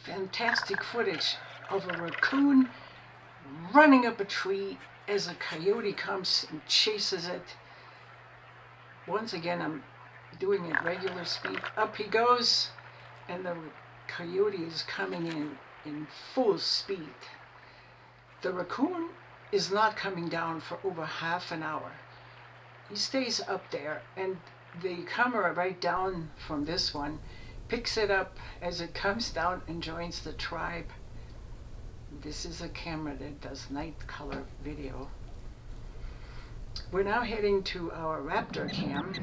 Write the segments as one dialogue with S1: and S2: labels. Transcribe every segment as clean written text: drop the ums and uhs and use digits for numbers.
S1: fantastic footage of a raccoon running up a tree as a coyote comes and chases it. Once again, I'm doing it regular speed. Up he goes, and the coyote is coming in full speed. The raccoon is not coming down for over half an hour. He stays up there, and the camera right down from this one picks it up as it comes down and joins the tribe. This is a camera that does night color video. We're now heading to our raptor cam.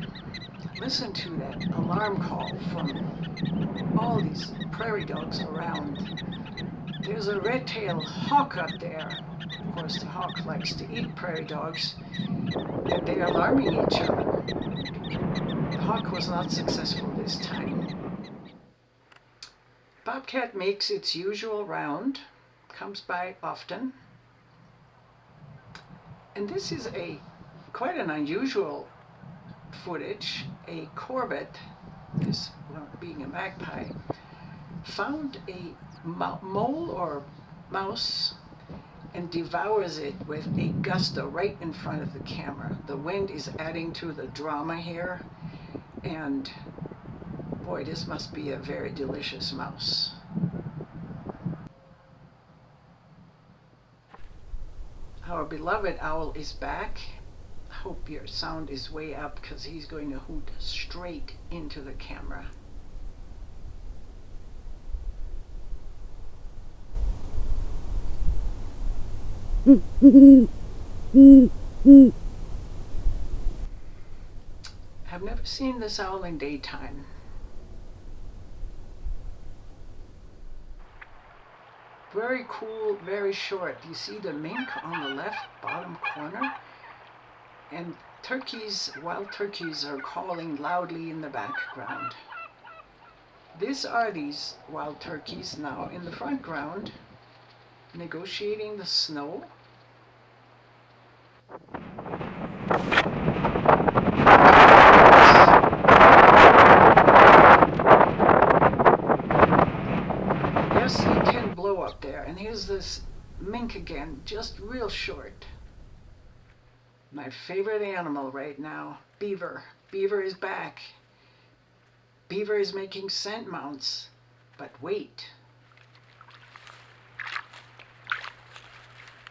S1: Listen to that alarm call from all these prairie dogs around. There's a red-tailed hawk up there. Of course, the hawk likes to eat prairie dogs, and they're alarming each other. The hawk was not successful this time. Bobcat makes its usual round, comes by often, and this is quite an unusual footage. A corvid, this being a magpie, found a mole or mouse and devours it with a gusto right in front of the camera. The wind is adding to the drama here, and boy, this must be a very delicious mouse. Our beloved owl is back. I hope your sound is way up because he's going to hoot straight into the camera. I've never seen this owl in daytime. Very cool, very short. You see the mink on the left bottom corner? And turkeys, wild turkeys, are calling loudly in the background. These are these wild turkeys now in the front ground, negotiating the snow. Yes, it can blow up there. And here's this mink again, just real short. My favorite animal right now, Beaver. Beaver is back. Beaver is making scent mounts, but wait.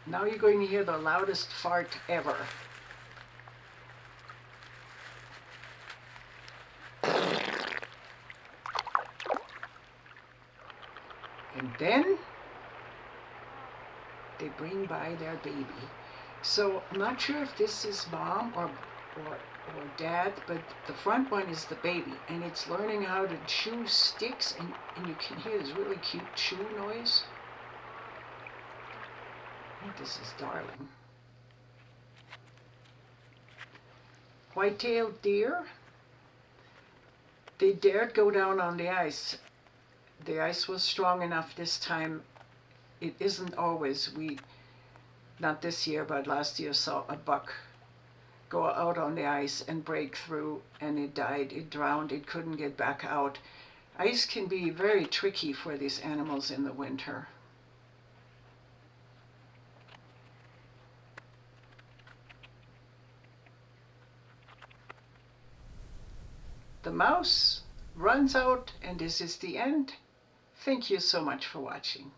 S1: Now you're going to hear the loudest fart ever. And then they bring by their baby. So I'm not sure if this is mom or dad, but the front one is the baby, and it's learning how to chew sticks, and you can hear this really cute chew noise. I think this is darling. White-tailed deer. They dared go down on the ice. The ice was strong enough this time. It isn't always. Not this year, but last year saw a buck go out on the ice and break through, and it died. It drowned. It couldn't get back out. Ice can be very tricky for these animals in the winter. The mouse runs out, and this is the end. Thank you so much for watching.